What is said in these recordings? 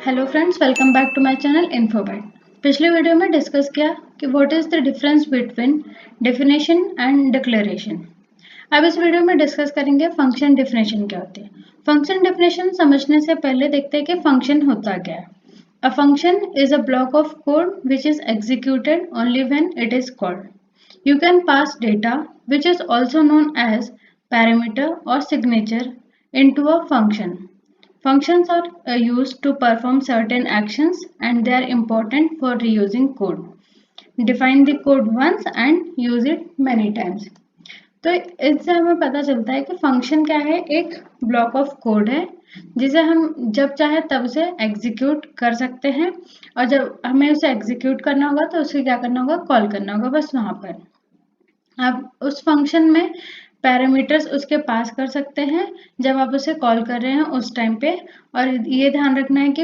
Hello friends, welcome back to my channel Infobyte. पिछले video में discuss किया कि what is the difference between definition and declaration. अब इस वीडियो में डिस्कस करेंगे फंक्शन डेफिनेशन क्या होती है। फंक्शन डेफिनेशन समझने से पहले देखते हैं कि फंक्शन होता क्या है। A function is a block of code which is executed only when it is called. You can pass data, which is also known as parameter or signature, into a function. Functions are used to perform certain actions and they are important for reusing code. Define the code once and use it many times. तो इससे हमें पता चलता है कि function क्या है, एक ब्लॉक ऑफ कोड है जिसे हम जब चाहे तब से एग्जीक्यूट कर सकते हैं और जब हमें उसे एग्जीक्यूट करना होगा तो उसे क्या करना होगा, कॉल करना होगा, बस वहां पर। आप उस फंक्शन में पैरामीटर्स उसके पास कर सकते हैं जब आप उसे कॉल कर रहे हैं उस टाइम पे। और ये ध्यान रखना है कि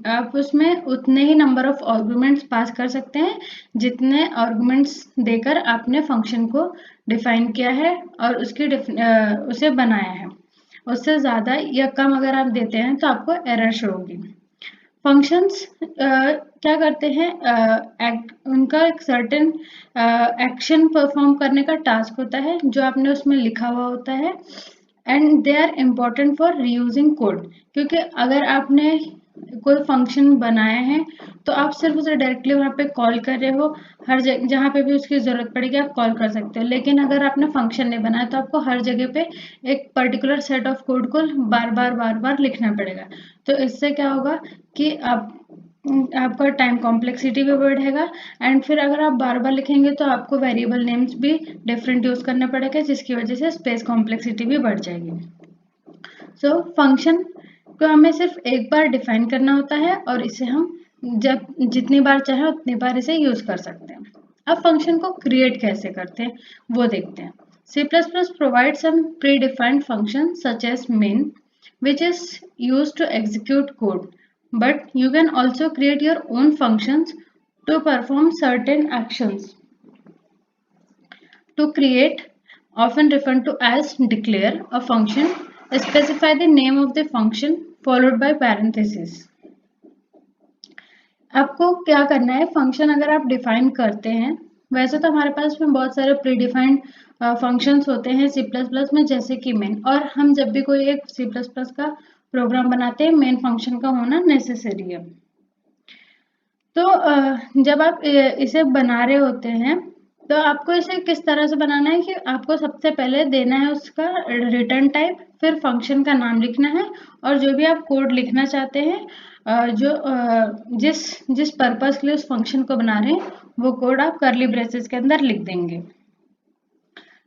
आप उसमें उतने ही नंबर ऑफ आर्गुमेंट्स पास कर सकते हैं जितने आर्गुमेंट्स देकर आपने फंक्शन को डिफाइन किया है और उसे बनाया है। उससे ज़्यादा या कम अगर आप देते हैं तो आपको एरर शो होगी। फंक्शंस क्या करते हैं, उनका एक सर्टेन एक्शन परफॉर्म करने का टास्क होता है जो आपने उसमें लिखा हुआ होता है and they are important for reusing code. क्योंकि अगर आपने कोई फंक्शन बनाया है तो आप सिर्फ उसे डायरेक्टली वहाँ पे कॉल कर रहे हो, हर जगह जहाँ पे भी उसकी ज़रूरत पड़ेगी आप कॉल कर सकते हो। लेकिन अगर आपने फंक्शन नहीं बनाया तो आपको हर जगह पे एक पर्टिकुलर सेट ऑफ कोड को बार बार लिखना पड़ेगा। तो इससे क्या होगा कि आपका टाइम कॉम्प्लेक्सिटी भी बढ़ेगा एंड फिर अगर आप बार बार लिखेंगे तो आपको वेरिएबल नेम्स भी डिफरेंट यूज़ करना पड़ेगा जिसकी वजह से स्पेस कॉम्प्लेक्सिटी भी बढ़ जाएगी। सो फंक्शन को हमें सिर्फ एक बार डिफाइन करना होता है और इसे हम जब जितनी बार चाहे उतनी बार इसे यूज़ कर सकते हैं। अब फंक्शन को क्रिएट कैसे करते हैं वो देखते हैं। C++ provides some predefined functions such as main, which is used to execute code. But you can also create your own functions to perform certain actions. To create, often referred to as declare, a function, specify the name of the function followed by parentheses. आपको क्या करना है, function अगर आप define करते हैं, वैसे तो हमारे पास में बहुत सारे प्री डिफाइंड फंक्शंस होते हैं C++ में, जैसे कि मेन। और हम जब भी कोई एक C++ का प्रोग्राम बनाते हैं मेन फंक्शन का होना नेसेसरी है। तो जब आप इसे बना रहे होते हैं तो आपको इसे किस तरह से बनाना है कि आपको सबसे पहले देना है उसका रिटर्न टाइप, फिर फंक्शन का नाम लिखना है और जो भी आप कोड लिखना चाहते हैं, जिस जिस पर्पस के लिए उस फंक्शन को बना रहे हैं वो कोड आप करली ब्रेसेस के अंदर लिख देंगे।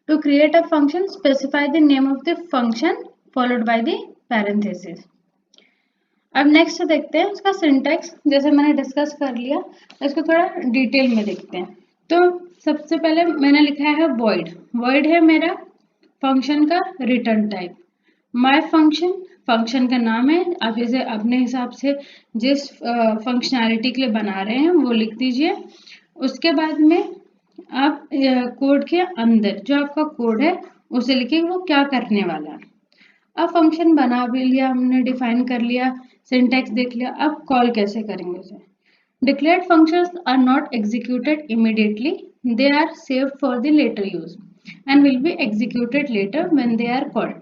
To create a function, specify the name of the function followed by the parenthesis. अब नेक्स्ट देखते हैं उसका सिंटैक्स। जैसे मैंने डिस्कस कर लिया, इसको थोड़ा डिटेल में देखते हैं। तो सबसे पहले मैंने लिखा है वॉइड। वॉइड है मेरा फंक्शन का return type. My function, function का नाम है। आप इसे अपने हिसाब से जिस फंक्शनैलिटी के लिए बना रहे हैं वो लिख दीजिए। उसके बाद में आप कोड के अंदर जो आपका कोड है उसे लिखिए वो क्या करने वाला है। अब फंक्शन बना भी लिया हमने, डिफाइन कर लिया, सिंटैक्स देख लिया। अब कॉल कैसे करेंगे उसे। Declared functions are not executed immediately. They are saved for the later use and will be executed later when they are called.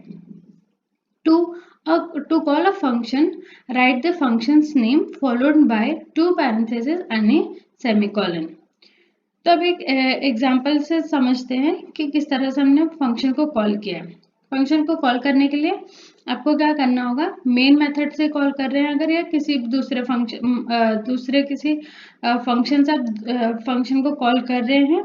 To call a function, write the function's name followed by two parentheses and a semicolon. तो अब एक example से समझते हैं कि किस तरह से हमने फंक्शन को कॉल किया है। फंक्शन को कॉल करने के लिए आपको क्या करना होगा, मेन मेथड से कॉल कर रहे हैं अगर, या किसी दूसरे फंक्शन से आप फंक्शन को कॉल कर रहे हैं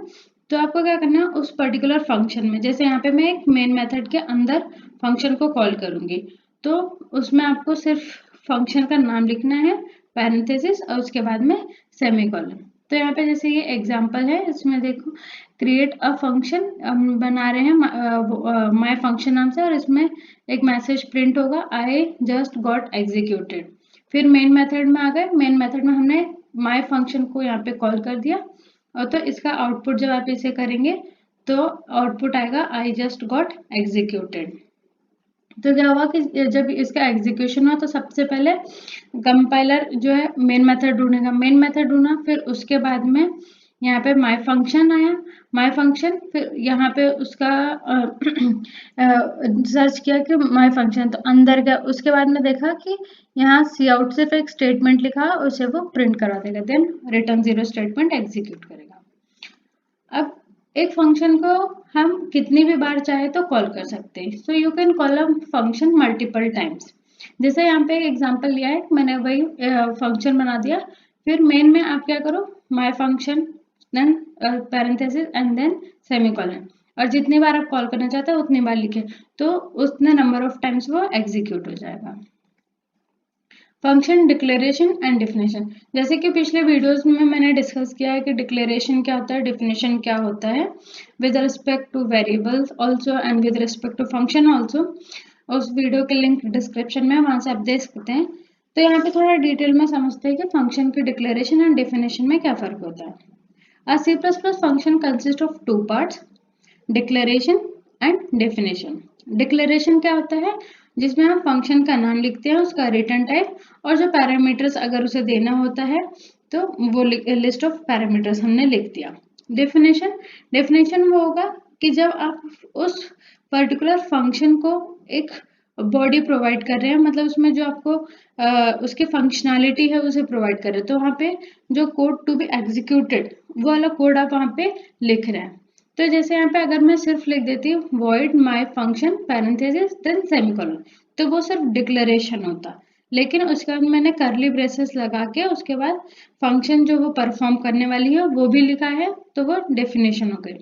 तो आपको क्या करना है उस पर्टिकुलर फंक्शन में। जैसे यहाँ पे मैं एक मेन मेथड के अंदर फंक्शन को कॉल करूंगी तो उसमें आपको सिर्फ फंक्शन का नाम लिखना है, पैरेंथेसिस और उसके बाद में सेमीकोलन। तो यहाँ पे जैसे ये एग्जांपल है, इसमें देखो क्रिएट अ फंक्शन बना रहे हैं माय फंक्शन नाम से और इसमें एक मैसेज प्रिंट होगा, आई जस्ट गॉट एग्जीक्यूटेड। फिर मेन मेथड में आ गए, मेन मेथड में हमने माय फंक्शन को यहाँ पे कॉल कर दिया और तो इसका आउटपुट जब आप इसे करेंगे तो आउटपुट आएगा आई जस्ट गॉट एग्जीक्यूटेड। तो क्या हुआ कि जब इसका एग्जीक्यूशन हुआ तो सबसे पहले कंपाइलर जो है मेन मेथड ढूंढेगा, मेन मेथड ढूंढा, फिर उसके बाद में यहाँ पे माय फंक्शन आया, माय फंक्शन, फिर यहाँ पे उसका सर्च किया कि माय फंक्शन, तो अंदर गया, उसके बाद में देखा कि यहाँ सी आउट सिर्फ एक स्टेटमेंट लिखा, उसे वो प्रिंट करा देगा, देन रिटर्न 0 स्टेटमेंट एग्जीक्यूट करेगा। अब एक फंक्शन को हम कितनी भी बार चाहे तो कॉल कर सकते हैं, so you can call a function multiple times. जैसे यहाँ पे एक एग्जांपल लिया है, मैंने वही फंक्शन बना दिया, फिर मेन में आप क्या करो, my function, then parenthesis and then semicolon, और जितनी बार आप कॉल करना चाहते हो उतनी बार लिखे, तो उतने नंबर ऑफ टाइम्स वो एग्जीक्यूट हो जाएगा। फंक्शन डिक्लेरेशन एंड डिफिनेशन, जैसे कि पिछले वीडियोस में मैंने डिस्कस किया है कि डिक्लेरेशन क्या होता है, डिफिनेशन क्या होता है, with respect to variables also and with respect to function also. उस वीडियो के लिंक डिस्क्रिप्शन में, वहां से आप देख सकते हैं। तो यहाँ पे थोड़ा डिटेल में समझते हैं कि फंक्शन की डिक्लेरेशन एंड डिफिनेशन में क्या फर्क होता है। A C++ function consists of two parts, declaration and definition. Declaration क्या होता है, जिसमें हम फंक्शन का नाम लिखते हैं, उसका रिटर्न टाइप, और जो पैरामीटर्स अगर उसे देना होता है तो वो लिस्ट ऑफ पैरामीटर्स हमने लिख दिया। डेफिनेशन, डेफिनेशन वो होगा कि जब आप उस पर्टिकुलर फंक्शन को एक बॉडी प्रोवाइड कर रहे हैं, मतलब उसमें जो आपको उसकी फंक्शनैलिटी है उसे प्रोवाइड कर रहे हैं, तो वहाँ पे जो कोड टू बी एग्जीक्यूटेड वो वाला कोड आप वहाँ पे लिख रहे हैं। तो जैसे यहाँ पे अगर मैं सिर्फ लिख देती हूँ void my function parenthesis then semicolon, तो वो सिर्फ डिक्लेरेशन होता, लेकिन उसके बाद मैंने करली ब्रेसेस लगा के उसके बाद फंक्शन जो वो परफॉर्म करने वाली है वो भी लिखा है, तो वो डेफिनेशन हो गई।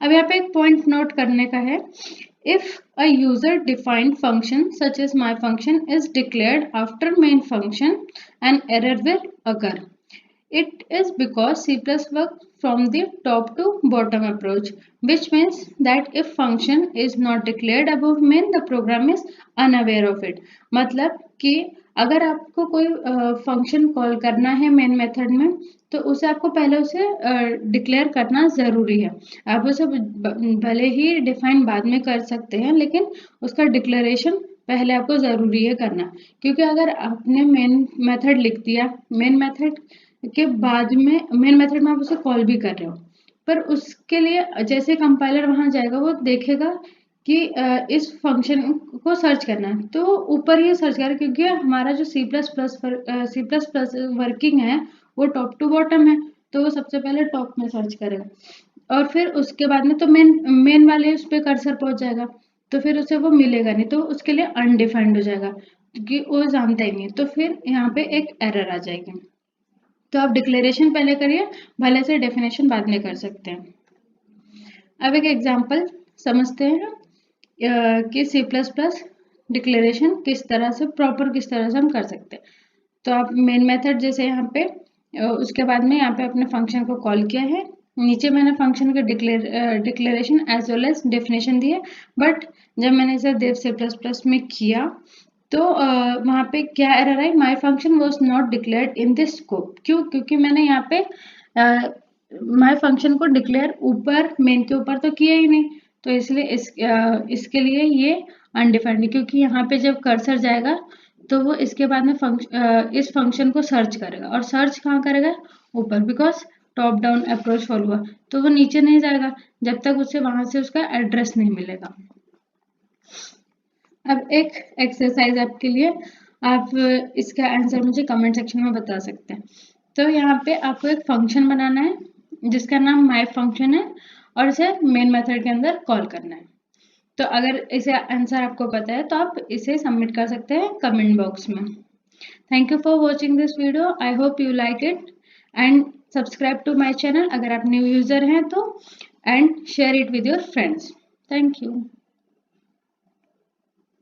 अब यहाँ पे एक पॉइंट नोट करने का है, if a user defined function such as my function is declared after main function, an error will occur. It is because C++ works from the top to bottom approach, which means that if function is not declared above main, the program is unaware of it. मतलब कि अगर आपको कोई function call करना है main method में, तो उसे आपको पहले उसे डिक्लेयर करना ज़रूरी है। आप उसे भले ही डिफाइन बाद में कर सकते हैं, लेकिन उसका डिक्लेरेशन पहले आपको ज़रूरी है करना, क्योंकि अगर आपने मेन मेथड लिख दिया, मेन मेथड के बाद में मेन मेथड में आप उसे कॉल भी कर रहे हो, पर उसके लिए जैसे कंपाइलर वहां जाएगा वो देखेगा कि इस फंक्शन को सर्च करना है, तो ऊपर ही सर्च करेगा, क्योंकि हमारा जो C++ वर्किंग है वो टॉप टू बॉटम है, तो वो सबसे पहले टॉप में सर्च करेगा, और फिर उसके बाद में तो मेन वाले उस पर कर्सर पहुंच जाएगा, तो फिर उसे वो मिलेगा नहीं, तो उसके लिए अनडिफाइंड हो जाएगा, क्योंकि वो जानता ही नहीं, तो फिर यहाँ पे एक एरर आ जाएगी। तो आप डिक्लेरेशन पहले करिए, भले से डेफिनेशन बाद में कर सकते हैं। अब एक एग्जांपल समझते हैं कि C++ डिक्लेरेशन किस तरह से किस तरह से हम कर सकते हैं। तो आप मेन मेथड जैसे यहाँ पे उसके बाद में यहाँ पे अपने फंक्शन को कॉल किया है, नीचे मैंने फंक्शन का declaration as well as definition दी है, बट जब मैंने इसे देव C++ में किया तो वहाँ पे क्या error I, my function was not declared in this scope. क्यों? क्योंकि मैंने यहाँ पे माय फंक्शन को डिक्लेयर ऊपर मेन के ऊपर तो किया ही नहीं, तो इसलिए इसके लिए ये अनडिफाइंड है, क्योंकि यहाँ पे जब कर्सर जाएगा तो वो इसके बाद में इस फंक्शन को सर्च करेगा, और सर्च कहाँ करेगा, ऊपर, because top down approach follow हुआ, तो वो नीचे नहीं जाएगा जब तक उसे वहां से उसका एड्रेस नहीं मिलेगा। अब एक एक्सरसाइज आपके लिए, आप इसका आंसर मुझे कमेंट सेक्शन में बता सकते हैं। तो यहाँ पे आपको एक फंक्शन बनाना है जिसका नाम माय फंक्शन है, और इसे मेन मेथड के अंदर कॉल करना है। तो अगर इसे आंसर आपको पता है तो आप इसे सबमिट कर सकते हैं कमेंट बॉक्स में। Thank you for watching this video, I hope you like it, and subscribe to my channel अगर आप न्यू यूजर हैं तो, and share it with your friends. Thank you.